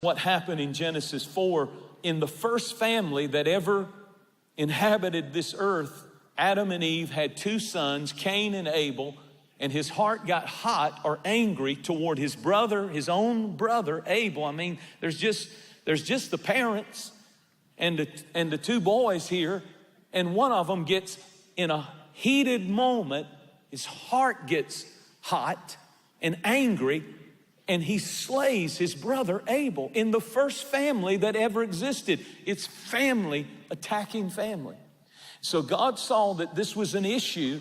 What happened in Genesis 4, in the first family that ever inhabited this earth, Adam and Eve had two sons, Cain and Abel, and his heart got hot or angry toward his brother, his own brother, Abel. I mean, there's just the parents and the two boys here, and one of them gets in a heated moment, his heart gets hot and angry, and he slays his brother Abel in the first family that ever existed. It's family attacking family. So God saw that this was an issue,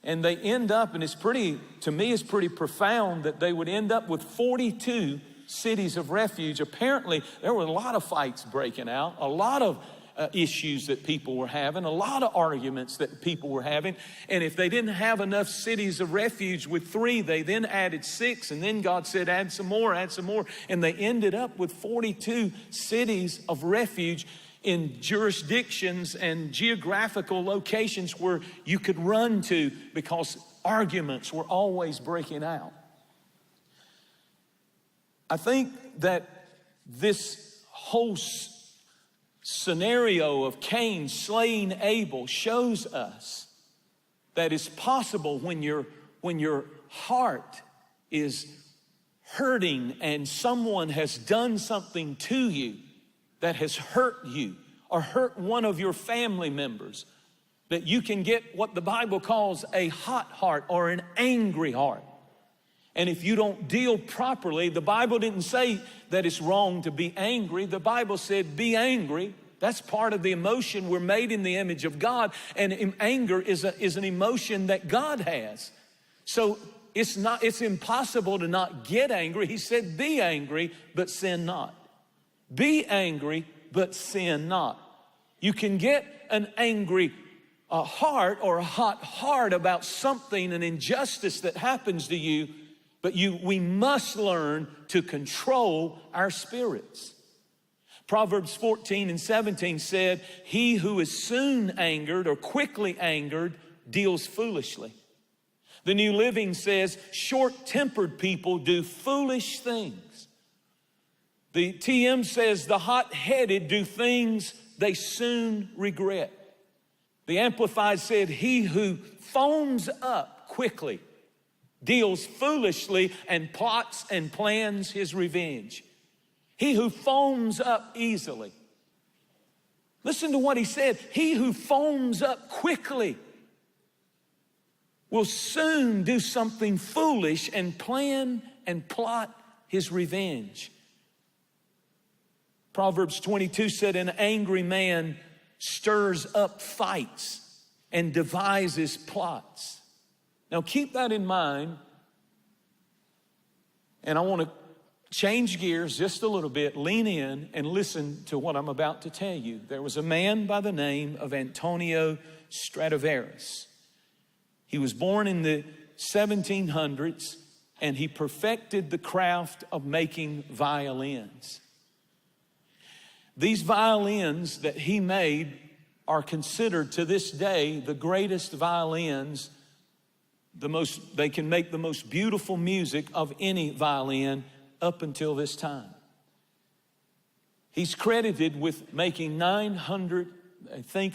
and they end up, and to me it's pretty profound that they would end up with 42 cities of refuge. Apparently there were a lot of fights breaking out, a lot of issues that people were having, a lot of arguments that people were having. And if they didn't have enough cities of refuge with 3, they then added 6, and then God said, add some more, and they ended up with 42 cities of refuge in jurisdictions and geographical locations where you could run to because arguments were always breaking out. I think that this whole scenario of Cain slaying Abel shows us that it's possible when your heart is hurting and someone has done something to you that has hurt you or hurt one of your family members, that you can get what the Bible calls a hot heart or an angry heart. And if you don't deal properly, the Bible didn't say that it's wrong to be angry. The Bible said be angry. That's part of the emotion. We're made in the image of God, and anger is an emotion that God has. So it's impossible to not get angry. He said be angry, but sin not. Be angry, but sin not. You can get an angry heart or a hot heart about something, an injustice that happens to you, but we must learn to control our spirits. Proverbs 14:17 said, he who is soon angered or quickly angered deals foolishly. The New Living says, short-tempered people do foolish things. The TM says, the hot-headed do things they soon regret. The Amplified said, he who foams up quickly deals foolishly and plots and plans his revenge. He who foams up easily. Listen to what he said. He who foams up quickly will soon do something foolish and plan and plot his revenge. Proverbs 22 said, an angry man stirs up fights and devises plots. Now keep that in mind, and I want to change gears just a little bit, lean in and listen to what I'm about to tell you. There was a man by the name of Antonio Stradivaris. He was born in the 1700s, and he perfected the craft of making violins. These violins that he made are considered to this day the greatest violins. They can make the most beautiful music of any violin up until this time. He's credited with making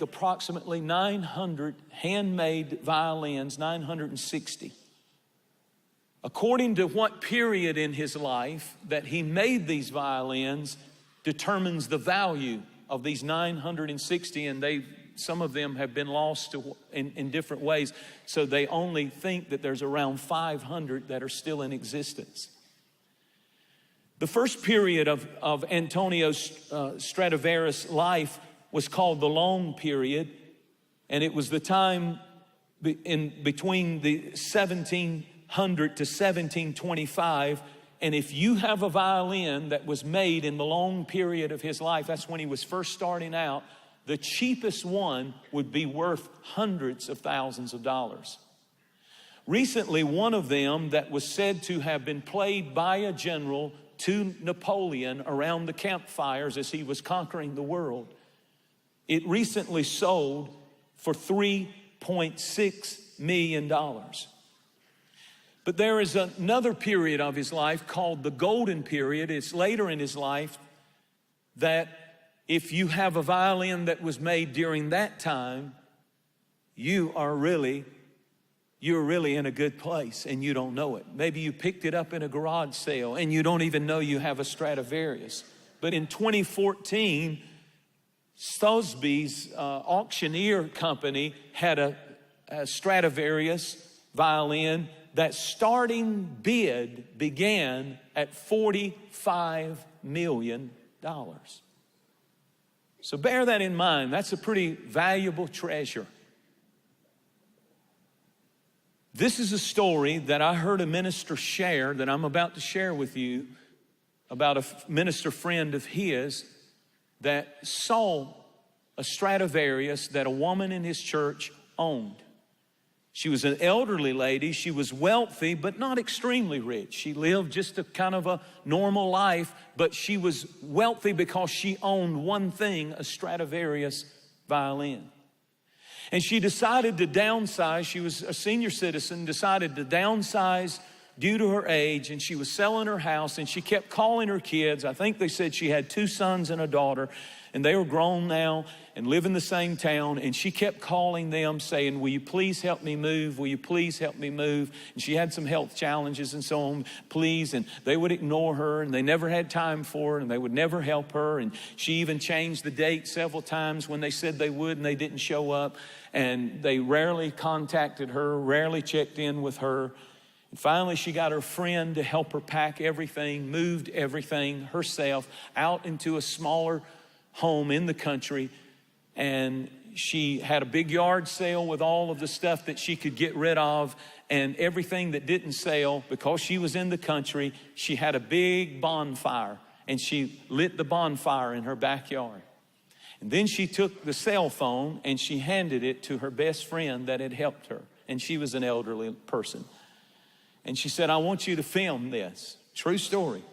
approximately 900 handmade violins, 960. According to what period in his life that he made these violins determines the value of these 960, and some of them have been lost in different ways, so they only think that there's around 500 that are still in existence. The first period of Antonio Stradivaris' life was called the Long Period, and it was the time between the 1700 to 1725. And if you have a violin that was made in the long period of his life, that's when he was first starting out, the cheapest one would be worth hundreds of thousands of dollars. Recently, one of them that was said to have been played by a general to Napoleon around the campfires as he was conquering the world, it recently sold for $3.6 million. But there is another period of his life called the golden period. It's later in his life that if you have a violin that was made during that time, you're really in a good place and you don't know it. Maybe you picked it up in a garage sale and you don't even know you have a Stradivarius. But in 2014, Sotheby's auctioneer company had a Stradivarius violin that starting bid began at $45 million. So bear that in mind. That's a pretty valuable treasure. This is a story that I heard a minister share that I'm about to share with you about a minister friend of his that saw a Stradivarius that a woman in his church owned. She was an elderly lady. She was wealthy, but not extremely rich. She lived just a kind of a normal life, but she was wealthy because she owned one thing, a Stradivarius violin. And she decided to downsize. She was a senior citizen, decided to downsize due to her age, and she was selling her house, and she kept calling her kids. I think they said she had 2 sons and a daughter, and they were grown now and live in the same town, and she kept calling them saying, will you please help me move? Will you please help me move? And she had some health challenges and so on, please. And they would ignore her, and they never had time for her, and they would never help her. And she even changed the date several times when they said they would, and they didn't show up. And they rarely contacted her, rarely checked in with her. And finally, she got her friend to help her pack everything, moved everything herself out into a smaller home in the country. And she had a big yard sale with all of the stuff that she could get rid of, and everything that didn't sell. Because she was in the country, she had a big bonfire, and she lit the bonfire in her backyard. And then she took the cell phone and she handed it to her best friend that had helped her. And she was an elderly person. And she said, I want you to film this. True story.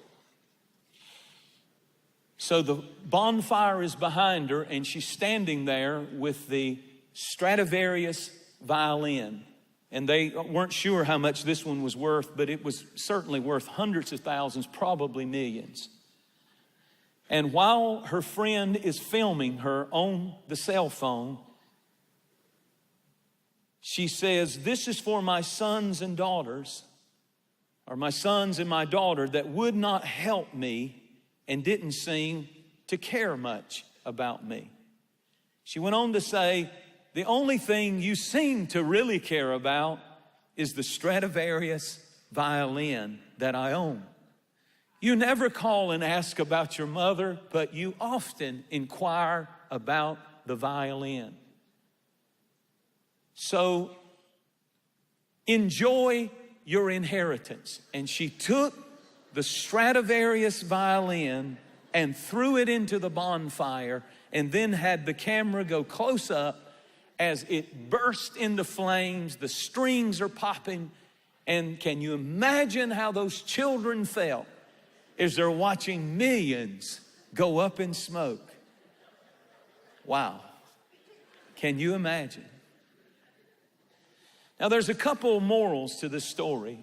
So the bonfire is behind her, and she's standing there with the Stradivarius violin. And they weren't sure how much this one was worth, but it was certainly worth hundreds of thousands, probably millions. And while her friend is filming her on the cell phone, she says, this is for my sons and daughters, or my sons and my daughter that would not help me and didn't seem to care much about me. She went on to say, the only thing you seem to really care about is the Stradivarius violin that I own. You never call and ask about your mother, but you often inquire about the violin. So enjoy your inheritance. And she took the Stradivarius violin and threw it into the bonfire, and then had the camera go close up as it burst into flames. The strings are popping. And can you imagine how those children felt as they're watching millions go up in smoke? Wow. Can you imagine? Now, there's a couple morals to this story.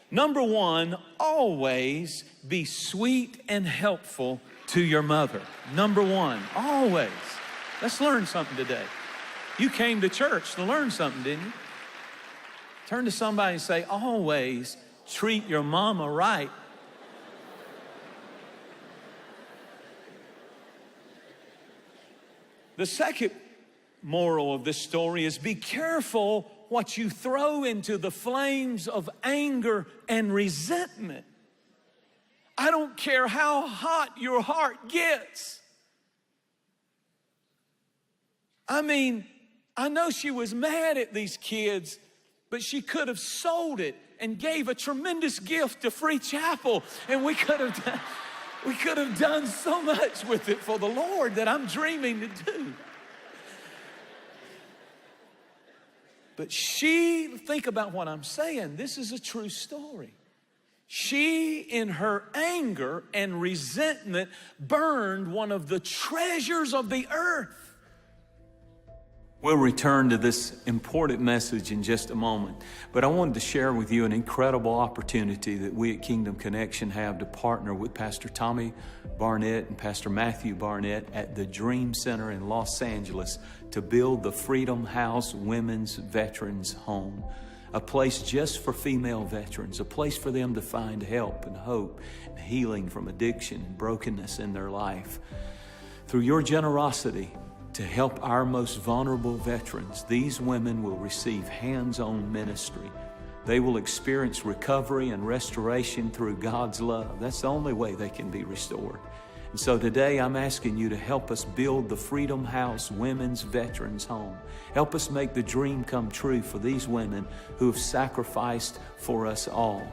Number one, always be sweet and helpful to your mother. Number one, always. Let's learn something today. You came to church to learn something, didn't you? Turn to somebody and say, always treat your mama right. The second moral of this story is be careful what you throw into the flames of anger and resentment. I don't care how hot your heart gets. I mean, I know she was mad at these kids, but she could have sold it and gave a tremendous gift to Free Chapel, and we could have done so much with it for the Lord that I'm dreaming to do. But think about what I'm saying. This is a true story. She, in her anger and resentment, burned one of the treasures of the earth. We'll return to this important message in just a moment, but I wanted to share with you an incredible opportunity that we at Kingdom Connection have to partner with Pastor Tommy Barnett and Pastor Matthew Barnett at the Dream Center in Los Angeles to build the Freedom House Women's Veterans Home, a place just for female veterans, a place for them to find help and hope and healing from addiction and brokenness in their life. Through your generosity, to help our most vulnerable veterans, these women will receive hands-on ministry. They will experience recovery and restoration through God's love. That's the only way they can be restored. And so today I'm asking you to help us build the Freedom House Women's Veterans Home. Help us make the dream come true for these women who have sacrificed for us all.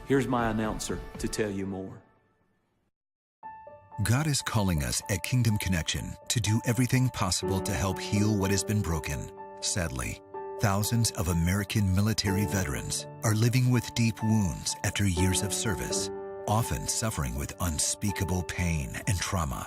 Here's my announcer to tell you more. God is calling us at Kingdom Connection to do everything possible to help heal what has been broken. Sadly, thousands of American military veterans are living with deep wounds after years of service, often suffering with unspeakable pain and trauma.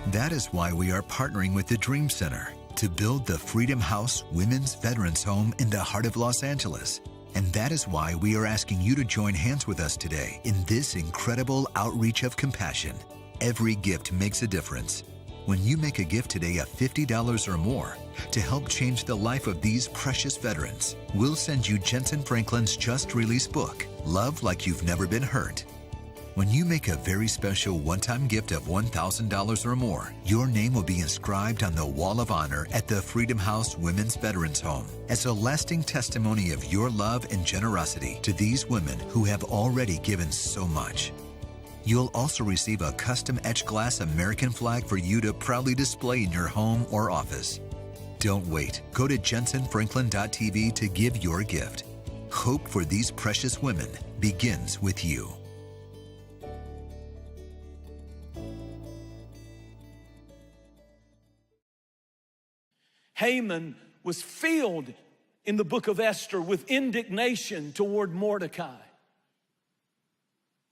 That is why we are partnering with the Dream Center to build the Freedom House Women's Veterans Home in the heart of Los Angeles. And that is why we are asking you to join hands with us today in this incredible outreach of compassion. Every gift makes a difference. When you make a gift today of $50 or more to help change the life of these precious veterans, we'll send you Jentezen Franklin's just released book, Love Like You've Never Been Hurt. When you make a very special one-time gift of $1,000 or more, your name will be inscribed on the Wall of Honor at the Freedom House Women's Veterans Home as a lasting testimony of your love and generosity to these women who have already given so much. You'll also receive a custom etched glass American flag for you to proudly display in your home or office. Don't wait. Go to jentezenfranklin.tv to give your gift. Hope for these precious women begins with you. Haman was filled in the book of Esther with indignation toward Mordecai.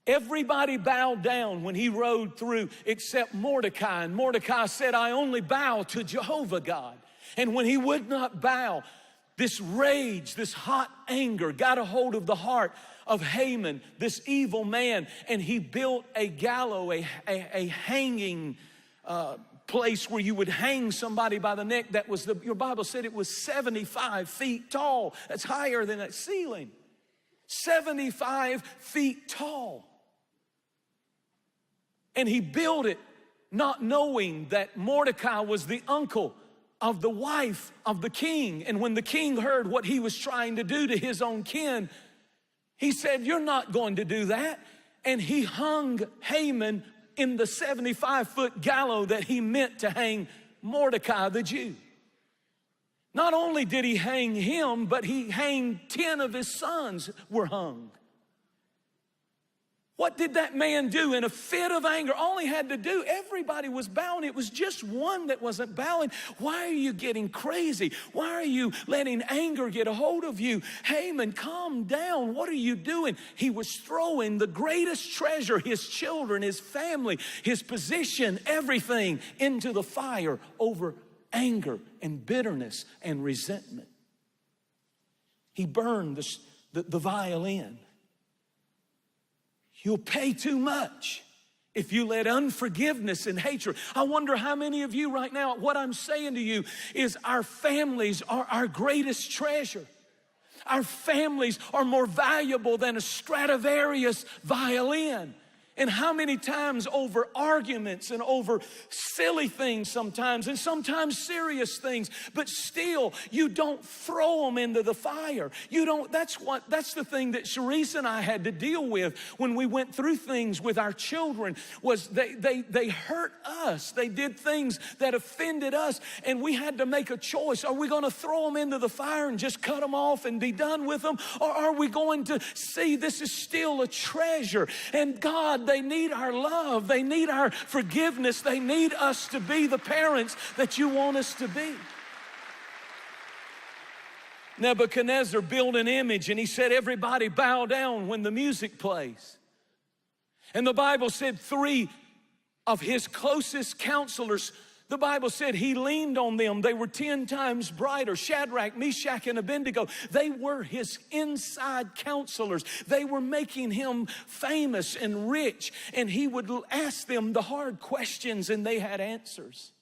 Everybody bowed down when he rode through except Mordecai. And Mordecai said, I only bow to Jehovah God. And when he would not bow, this rage, this hot anger got a hold of the heart of Haman, this evil man. And he built a gallows, a hanging place where you would hang somebody by the neck. That was your Bible said it was 75 feet tall. That's higher than that ceiling. 75 feet tall. And he built it not knowing that Mordecai was the uncle of the wife of the king. And when the king heard what he was trying to do to his own kin, he said, you're not going to do that. And he hung Haman in the 75-foot gallows that he meant to hang Mordecai the Jew. Not only did he hang him, but he hanged 10 of his sons were hung. What did that man do in a fit of anger? All he had to do, everybody was bowing. It was just one that wasn't bowing. Why are you getting crazy? Why are you letting anger get a hold of you? Haman, calm down. What are you doing? He was throwing the greatest treasure, his children, his family, his position, everything into the fire over anger and bitterness and resentment. He burned the violin. You'll pay too much if you let unforgiveness and hatred. I wonder how many of you right now, what I'm saying to you is our families are our greatest treasure. Our families are more valuable than a Stradivarius violin. And how many times over arguments and over silly things sometimes, and sometimes serious things, but still you don't throw them into the fire. You don't, that's the thing that Sharice and I had to deal with when we went through things with our children, was they hurt us. They did things that offended us, and we had to make a choice. Are we gonna throw them into the fire and just cut them off and be done with them? Or are we going to see this is still a treasure? And God, they need our love. They need our forgiveness. They need us to be the parents that you want us to be. Nebuchadnezzar built an image, and he said, everybody bow down when the music plays. And the Bible said 3 of his closest counselors The Bible said he leaned on them. They were 10 times brighter. Shadrach, Meshach, and Abednego, they were his inside counselors. They were making him famous and rich. And he would ask them the hard questions and they had answers.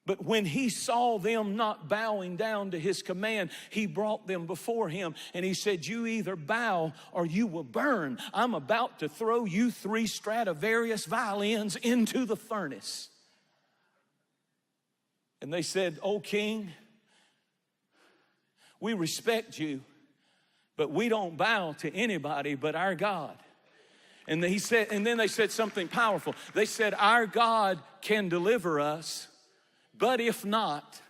But when he saw them not bowing down to his command, he brought them before him. And he said, you either bow or you will burn. I'm about to throw you 3 Stradivarius violins into the furnace. And they said, "O king, we respect you, but we don't bow to anybody but our God." And then they said something powerful. They said, "Our God can deliver us, but if not,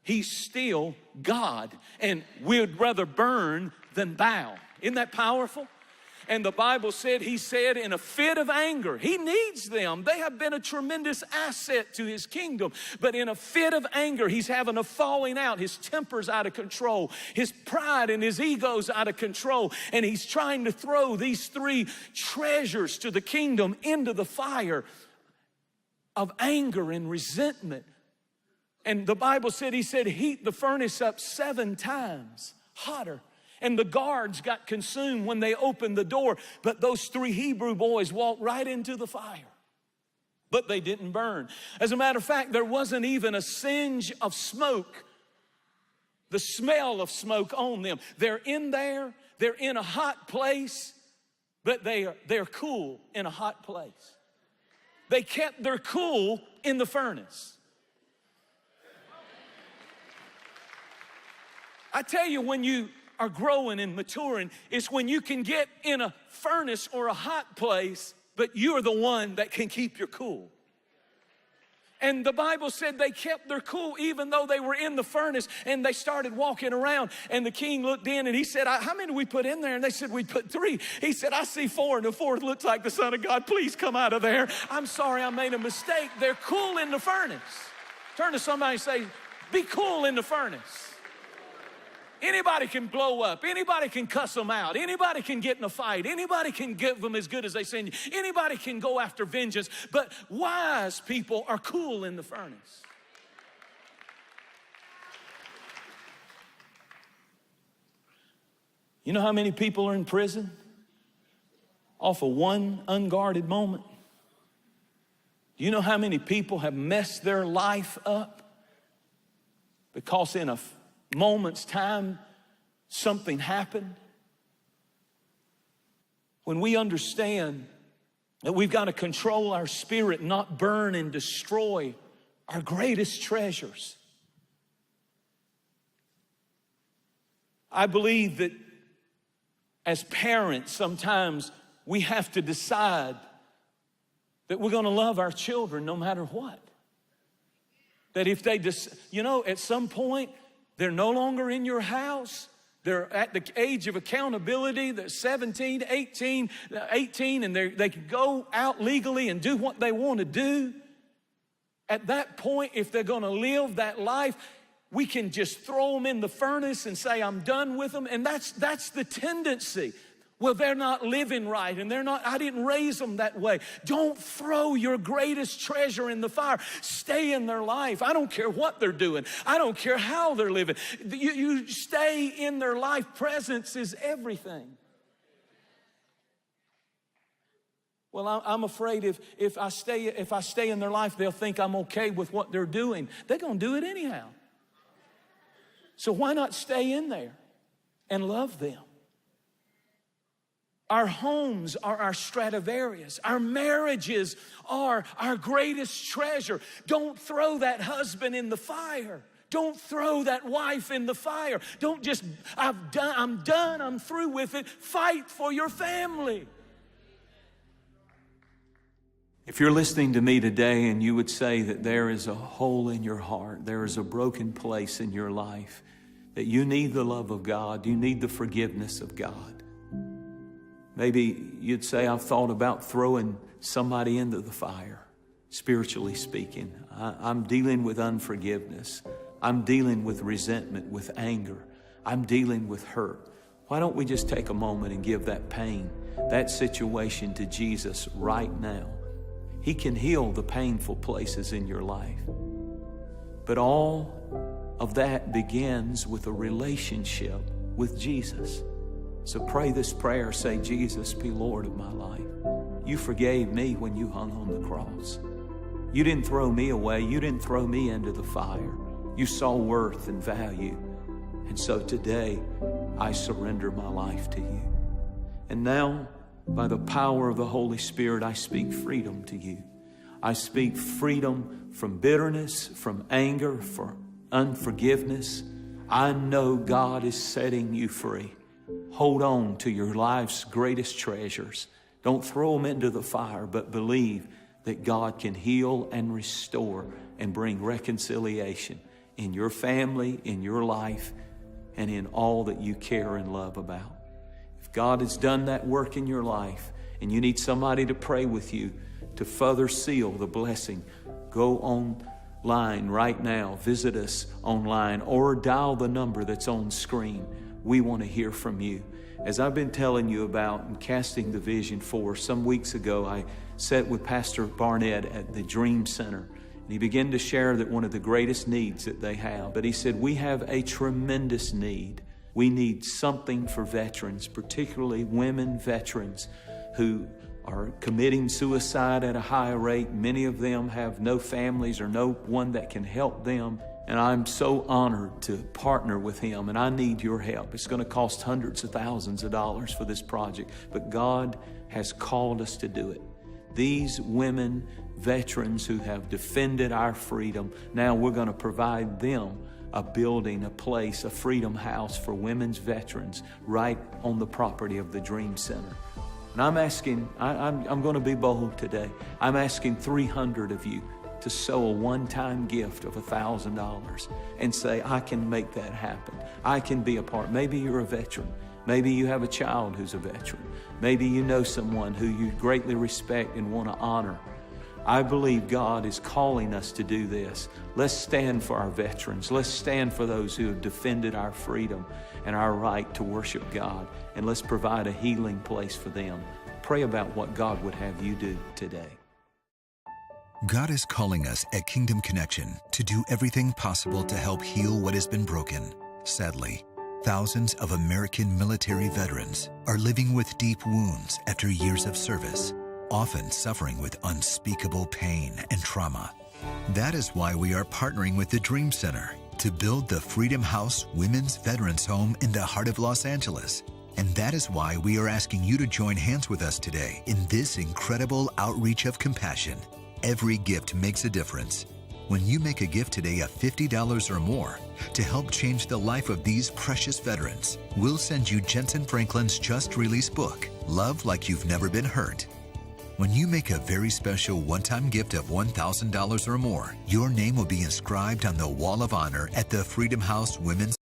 he's still God, and we'd rather burn than bow." Isn't that powerful? And the Bible said, he said in a fit of anger, he needs them. They have been a tremendous asset to his kingdom. But in a fit of anger, he's having a falling out. His temper's out of control. His pride and his ego's out of control. And he's trying to throw these 3 treasures to the kingdom into the fire of anger and resentment. And the Bible said, he said, heat the furnace up 7 times hotter. And the guards got consumed when they opened the door. But those 3 Hebrew boys walked right into the fire. But they didn't burn. As a matter of fact, there wasn't even a singe of smoke, the smell of smoke on them. They're in there. They're in a hot place, but they're cool in a hot place. They kept their cool in the furnace. I tell you, when you are growing and maturing, it's when you can get in a furnace or a hot place, but you're the one that can keep your cool. And the Bible said they kept their cool even though they were in the furnace, and they started walking around. And the king looked in and he said, "How many did we put in there?" And they said, "We put 3. He said, "I see 4, and the 4th looks like the Son of God. Please come out of there. I'm sorry, I made a mistake." They're cool in the furnace. Turn to somebody and say, be cool in the furnace. Anybody can blow up. Anybody can cuss them out. Anybody can get in a fight. Anybody can give them as good as they send you. Anybody can go after vengeance. But wise people are cool in the furnace. You know how many people are in prison off of one unguarded moment? You know how many people have messed their life up because in a moment's time, something happened? When we understand that we've got to control our spirit, not burn and destroy our greatest treasures. I believe that as parents, sometimes we have to decide that we're going to love our children no matter what. That if they at some point, they're no longer in your house. They're at the age of accountability. They're 17, 18, and they can go out legally and do what they want to do. At that point, if they're going to live that life, we can just throw them in the furnace and say, "I'm done with them." And that's the tendency. Well, they're not living right, and I didn't raise them that way. Don't throw your greatest treasure in the fire. Stay in their life. I don't care what they're doing. I don't care how they're living. You stay in their life. Presence is everything. Well, I'm afraid if I stay in their life, they'll think I'm okay with what they're doing. They're going to do it anyhow. So why not stay in there and love them? Our homes are our Stradivarius. Our marriages are our greatest treasure. Don't throw that husband in the fire. Don't throw that wife in the fire. Don't just, I'm done, I'm through with it. Fight for your family. If you're listening to me today and you would say that there is a hole in your heart, there is a broken place in your life, that you need the love of God, you need the forgiveness of God. Maybe you'd say, "I've thought about throwing somebody into the fire, spiritually speaking. I'm dealing with unforgiveness. I'm dealing with resentment, with anger. I'm dealing with hurt." Why don't we just take a moment and give that pain, that situation to Jesus right now? He can heal the painful places in your life. But all of that begins with a relationship with Jesus. So pray this prayer. Say, Jesus, be Lord of my life. You forgave me when you hung on the cross. You didn't throw me away. You didn't throw me into the fire. You saw worth and value. And so today, I surrender my life to you. And now, by the power of the Holy Spirit, I speak freedom to you. I speak freedom from bitterness, from anger, from unforgiveness. I know God is setting you free. Hold on to your life's greatest treasures. Don't throw them into the fire, but believe that God can heal and restore and bring reconciliation in your family, in your life, and in all that you care and love about. If God has done that work in your life and you need somebody to pray with you to further seal the blessing, go online right now. Visit us online or dial the number that's on screen. We want to hear from you. As I've been telling you about and casting the vision for, some weeks ago I sat with Pastor Barnett at the Dream Center, and he began to share that one of the greatest needs that they have. But he said, we have a tremendous need. We need something for veterans, particularly women veterans who are committing suicide at a high rate. Many of them have no families or no one that can help them. And I'm so honored to partner with him, and I need your help. It's going to cost hundreds of thousands of dollars for this project, but God has called us to do it. These women, veterans who have defended our freedom, now we're going to provide them a building, a place, a freedom house for women's veterans right on the property of the Dream Center. And I'm asking, I'm going to be bold today. I'm asking 300 of you to sow a one-time gift of $1,000 and say, I can make that happen. I can be a part. Maybe you're a veteran. Maybe you have a child who's a veteran. Maybe you know someone who you greatly respect and want to honor. I believe God is calling us to do this. Let's stand for our veterans. Let's stand for those who have defended our freedom and our right to worship God. And let's provide a healing place for them. Pray about what God would have you do today. God is calling us at Kingdom Connection to do everything possible to help heal what has been broken. Sadly, thousands of American military veterans are living with deep wounds after years of service, often suffering with unspeakable pain and trauma. That is why we are partnering with the Dream Center to build the Freedom House Women's Veterans Home in the heart of Los Angeles. And that is why we are asking you to join hands with us today in this incredible outreach of compassion. Every gift makes a difference. When you make a gift today of $50 or more to help change the life of these precious veterans, we'll send you Jentezen Franklin's just-released book, Love Like You've Never Been Hurt. When you make a very special one-time gift of $1,000 or more, your name will be inscribed on the Wall of Honor at the Freedom House Women's